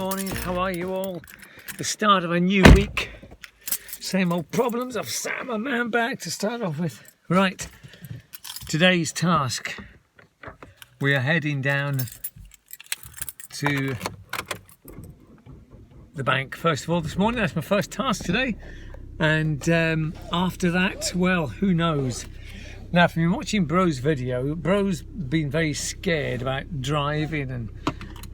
morning. How are you all? The start of a new week. Same old problems. I've sat my man back to start off with. Right, today's task. We are heading down to the bank first of all this morning. That's my first task today. And after that, well, who knows? Now, if you've been watching Bro's video, Bro's been very scared about driving and,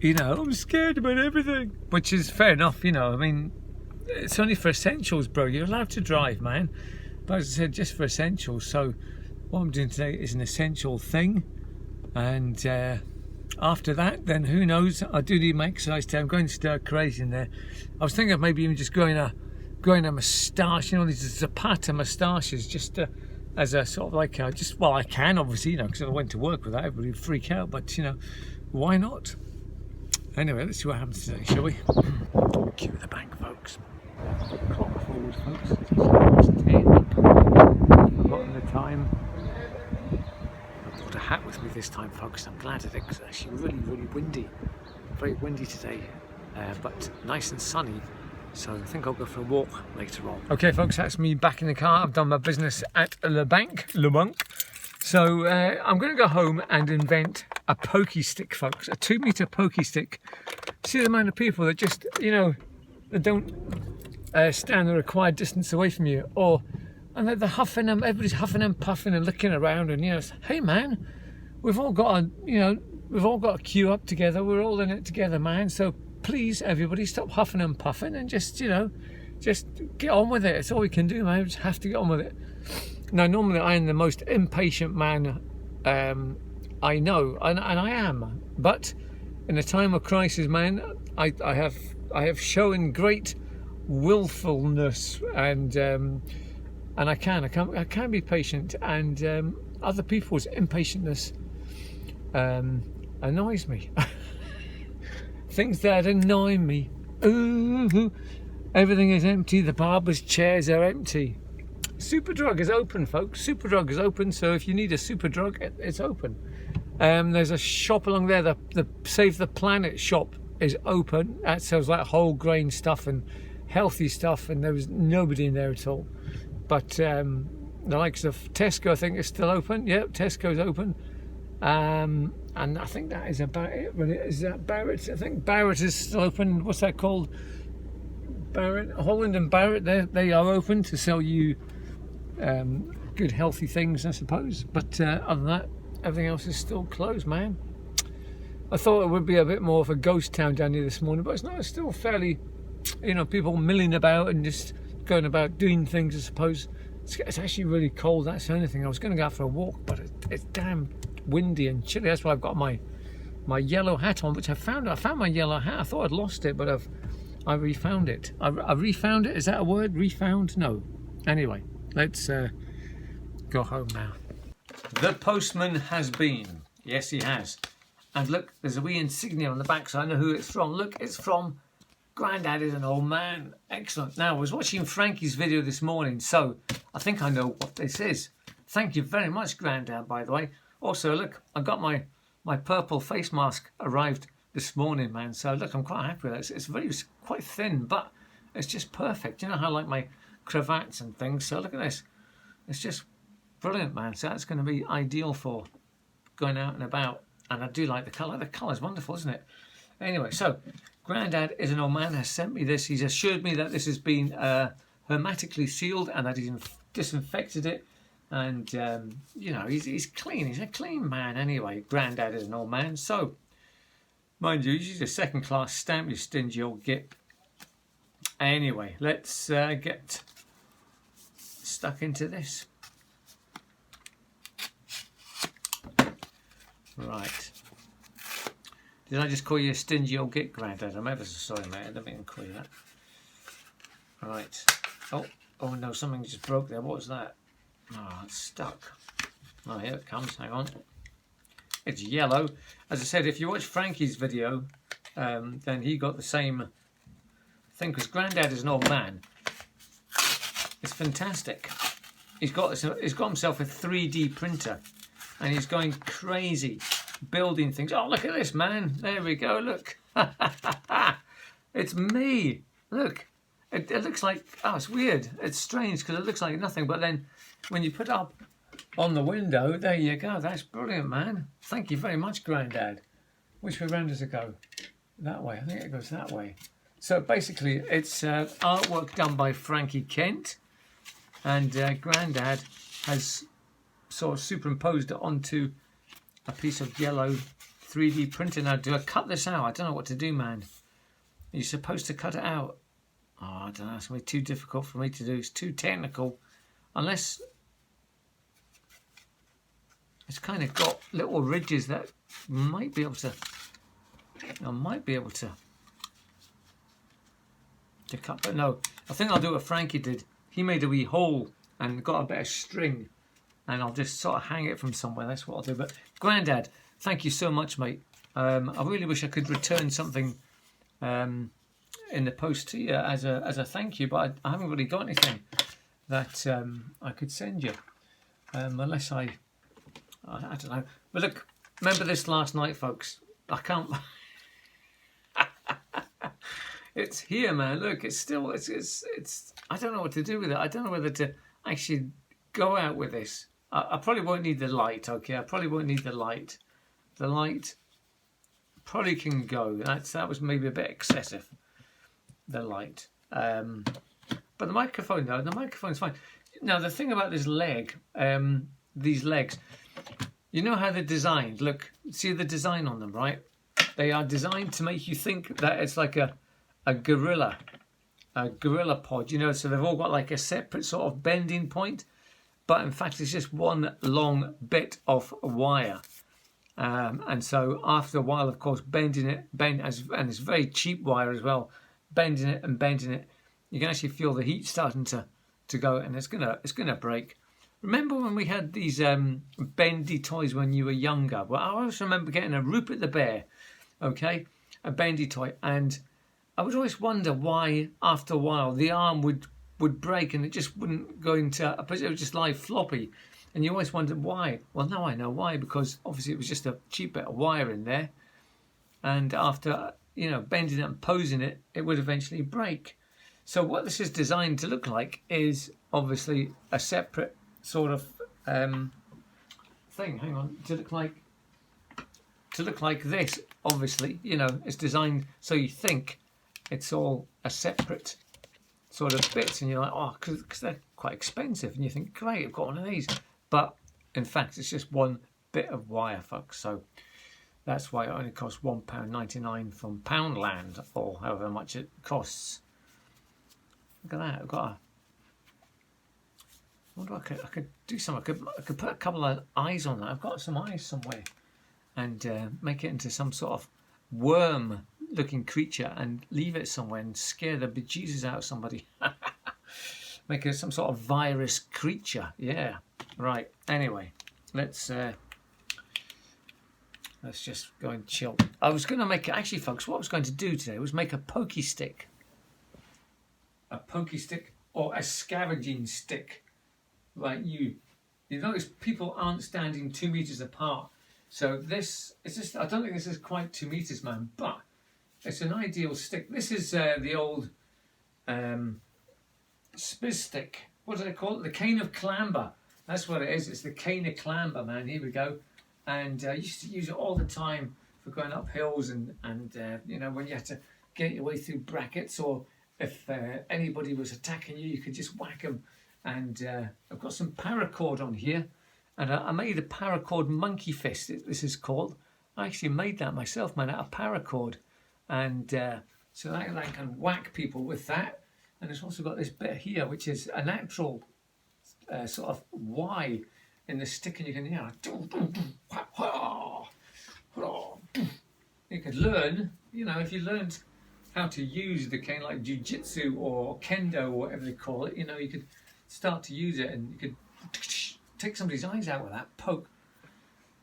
you know, I'm scared about everything. Which is fair enough, you know, I mean, it's only for essentials, bro. You're allowed to drive, man. But as I said, just for essentials. So what I'm doing today is an essential thing. And after that, then who knows? I do need my exercise today. I'm going to stir crazy in there. I was thinking of maybe even just growing a moustache, you know, these Zapata moustaches, just as a sort of like well, I can obviously, you know, because I went to work with that, everybody would freak out, but you know, why not? Anyway, let's see what happens today, shall we? Cue the bank, folks. Clock forward, folks. It's almost 10. I've forgotten the time. I brought a hat with me this time, folks. I'm glad of it because it's actually really windy. Very windy today, but nice and sunny. So I think I'll go for a walk later on. Okay, folks, that's me back in the car. I've done my business at Le Bank. So I'm going to go home and invent a pokey stick, folks. A 2-meter pokey stick. See the amount of people that just, you know, that don't stand the required distance away from you, and they're huffing them. Everybody's huffing and puffing and looking around, and you know, hey man, we've all got to queue up together. We're all in it together, man. So please, everybody, stop huffing and puffing and just, you know, just get on with it. It's all we can do, man. We just have to get on with it. Now, normally I am the most impatient man I know, and I am. But in a time of crisis, man, I have shown great willfulness, and I can be patient, and other people's impatientness annoys me. Things that annoy me. Ooh, everything is empty. The barber's chairs are empty. Superdrug is open, folks. Superdrug is open. So if you need a Superdrug, it's open. There's a shop along there. The Save the Planet shop is open. That sells like whole grain stuff and healthy stuff. And there was nobody in there at all. But the likes of Tesco, I think, is still open. Yep, Tesco's open. And I think that is about it, really. Is that Barrett? I think Barrett is still open. What's that called? Barrett, Holland and Barrett, they are open to sell you good healthy things, I suppose. But other than that, everything else is still closed, man. I thought it would be a bit more of a ghost town down here this morning, but it's not. It's still fairly, you know, people milling about and just going about doing things, I suppose. It's actually really cold. That's the only thing. I was going to go out for a walk, but it's damn windy and chilly. That's why I've got my yellow hat on, which I found my yellow hat. I thought I'd lost it, but I refound it. I refound it. Is that a word? Refound? No. Anyway, let's go home now. The postman has been. Yes, he has. And look, there's a wee insignia on the back, so I know who it's from. Look, it's from Grandad is an old man. Excellent. Now, I was watching Frankie's video this morning, so I think I know what this is. Thank you very much, Grandad, by the way. Also, look, I got my purple face mask arrived this morning, man. So look, I'm quite happy with that. It's quite thin, but it's just perfect. You know how I like my cravats and things. So look at this. It's just brilliant, man. So that's going to be ideal for going out and about. And I do like the colour. The colour's wonderful, isn't it? Anyway, so Grandad is an old man, has sent me this. He's assured me that this has been hermetically sealed and that he's disinfected it. And, you know, he's clean. He's a clean man anyway. Grandad is an old man. So, mind you, he's a second-class stamp, you stingy old git. Anyway, let's get stuck into this. Right. Did I just call you a stingy old git, Grandad? I'm ever so sorry, mate. I didn't mean to call you that. Right. Oh no, something just broke there. What was that? Oh, it's stuck. Oh, here it comes. Hang on. It's yellow. As I said, if you watch Frankie's video, then he got the same thing, because Grandad is an old man. It's fantastic. He's got himself a 3D printer, and he's going crazy building things. Oh, look at this, man. There we go. Look. It's me. Look, it looks like, oh, it's weird. It's strange because it looks like nothing. But then when you put it up on the window, there you go. That's brilliant, man. Thank you very much, Grandad. Which way round does it go? That way. I think it goes that way. So basically, it's artwork done by Frankie Kent. And Grandad has sort of superimposed it onto a piece of yellow 3D printer. Now, do I cut this out? I don't know what to do, man. Are you supposed to cut it out? Oh, I don't know. It's going to be too difficult for me to do. It's too technical. Unless it's kind of got little ridges that might be able to... I might be able to cut. But no, I think I'll do what Frankie did. He made a wee hole and got a bit of string. And I'll just sort of hang it from somewhere. That's what I'll do. But Grandad, thank you so much, mate. I really wish I could return something in the post to you as a thank you, but I haven't really got anything that I could send you, unless I don't know. But look, remember this last night, folks. I can't. It's here, man. Look, it's still. It's. I don't know what to do with it. I don't know whether to actually go out with this. I probably won't need the light. Okay, I probably won't need the light. The light probably can go. That was maybe a bit excessive. The light, but the microphone though, the microphone's fine. Now the thing about this leg, these legs, you know how they're designed. Look, see the design on them, right? They are designed to make you think that it's like a gorilla pod, you know. So they've all got like a separate sort of bending point, but in fact it's just one long bit of wire. And so after a while, of course, and it's very cheap wire as well. Bending it, you can actually feel the heat starting to go, and it's gonna break. Remember when we had these bendy toys when you were younger? Well, I always remember getting a Rupert the Bear, okay, a bendy toy, and I would always wonder why after a while the arm would break and it just wouldn't go into. It would just lie floppy, and you always wondered why. Well, now I know why, because obviously it was just a cheap bit of wire in there, and after bending it and posing it, it would eventually break. So what this is designed to look like is obviously a separate sort of thing. Hang on, to look like this. Obviously, it's designed so you think it's all a separate sort of bit, and you're like, oh, because they're quite expensive, and you think, great, I've got one of these. But in fact, it's just one bit of wire, folks. So that's why it only costs £1.99 from Poundland, or however much it costs. Look at that. I've got I wonder if I could do something. I could put a couple of eyes on that. I've got some eyes somewhere, and make it into some sort of worm-looking creature and leave it somewhere and scare the bejesus out of somebody. Make it some sort of virus creature. Yeah. Right. Anyway, let's just go and chill. I was going to make, actually, folks, what I was going to do today was make a pokey stick. A pokey stick or a scavenging stick. Like you notice people aren't standing 2 meters apart. So this is just, I don't think this is quite 2 meters, man, but it's an ideal stick. This is the old spiz stick. What do they call it? The cane of clamber. That's what it is. It's the cane of clamber, man. Here we go. And I used to use it all the time for going up hills and when you had to get your way through brackets, or if anybody was attacking you, you could just whack them. And I've got some paracord on here, and I made a paracord monkey fist, this is called. I actually made that myself, man, out of paracord. And so that I can whack people with that. And it's also got this bit here, which is a natural sort of Y in the stick, and you can, you could learn, if you learned how to use the cane, like jiu-jitsu or kendo or whatever they call it, you could start to use it, and you could take somebody's eyes out with that poke.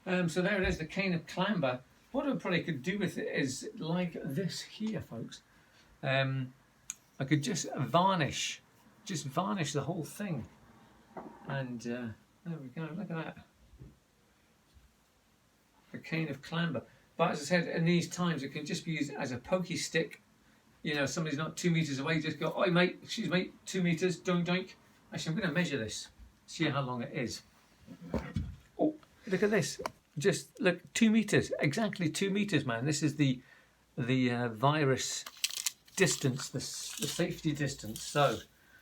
So there it is, the cane of clamber. What I probably could do with it is like this here, folks. I could just varnish the whole thing, and there we go. Look at that, the cane of clamber. But as I said, in these times, it can just be used as a pokey stick, you know, somebody's not 2 meters away, just go, oi mate, excuse me, 2 meters, doink doink. Actually, I'm going to measure this, see how long it is. Oh, look at this. Just look, 2 meters, exactly 2 meters, man. This is the virus distance, the safety distance. So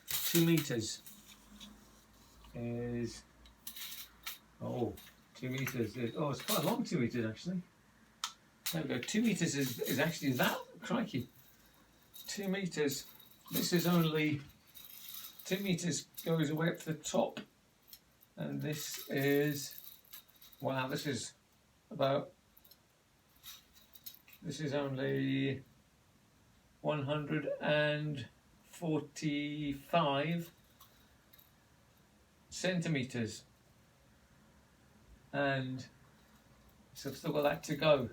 2 meters is, 2 meters is, it's quite a long 2 meters actually. There we go. 2 meters is actually that, crikey. 2 meters. This is only 2 meters goes away up to the top, and this is, wow, this is only 145 centimeters, and so I've still got that to go.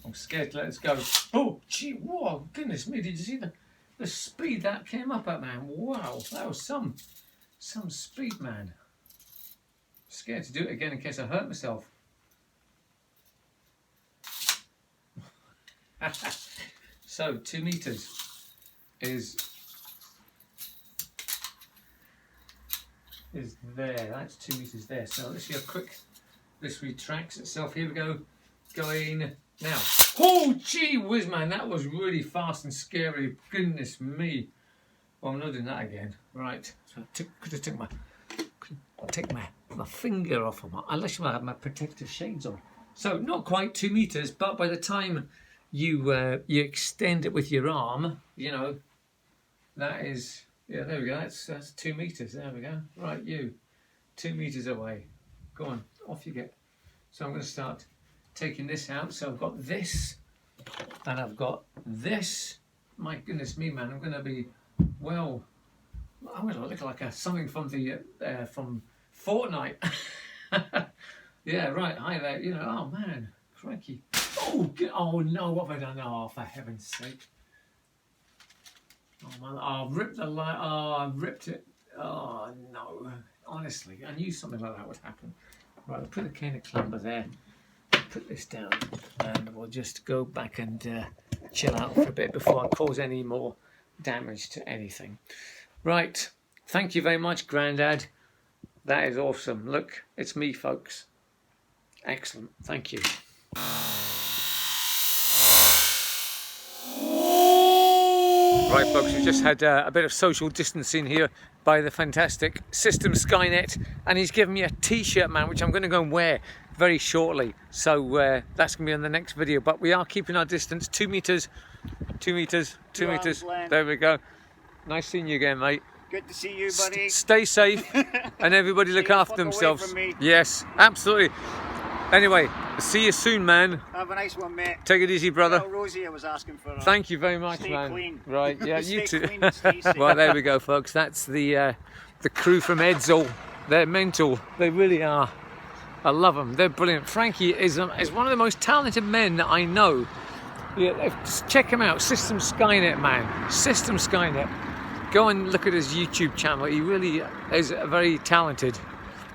I'm scared to let this go. Oh, gee, whoa, goodness me, did you see the speed that came up at, man? Wow, that was some speed, man. Scared to do it again in case I hurt myself. So 2 meters is there. That's 2 meters there. So let's see how quick this retracts itself. Here we go. Going now. Oh, gee whiz, man, that was really fast and scary. Goodness me. Well, I'm not doing that again. Right. So I could have take my finger off of unless I have my protective shades on. So not quite 2 meters, but by the time you extend it with your arm, you know, that is, yeah, there we go. That's 2 meters. There we go. Right, you 2 meters away. Go on, off you get. So I'm going to start taking this out. So I've got this, and I've got this. My goodness me, man, I'm going to be, well, I'm going to look like something from the from Fortnite. Yeah, right. Hi there. You know, oh man, crikey. Oh no, what have I done? Oh, for heaven's sake. Oh man, I've ripped the light. Oh, I've ripped it. Oh no, honestly, I knew something like that would happen. Right, I'll put a cane of clamber there. Put this down, and we'll just go back and chill out for a bit before I cause any more damage to anything. Right, thank you very much, Grandad. That is awesome. Look, it's me, folks. Excellent, thank you. Right, folks, we've just had a bit of social distancing here by the fantastic System Skynet, and he's given me a t-shirt, man, which I'm going to go and wear very shortly. So that's going to be on the next video, but we are keeping our distance. 2 meters, 2 meters, 2 meters. There we go. Nice seeing you again, mate. Good to see you, buddy. Stay safe, and everybody look after themselves. Yes, absolutely. Anyway, see you soon, man. Have a nice one, mate. Take it easy, brother. Well, Rosie, I was asking for. Thank you very much, stay man. Clean. Right, yeah, you too. Clean, stay safe. Well, there we go, folks. That's the crew from Edzell. They're mental. They really are. I love them. They're brilliant. Frankie is one of the most talented men that I know. Yeah, just check him out. System Skynet, man. System Skynet. Go and look at his YouTube channel. He really is very talented.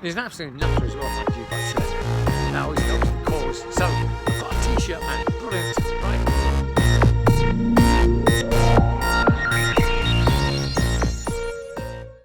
He's an absolute nutter as well, thank you. But that always helps the cause. So, I've got a t-shirt, man.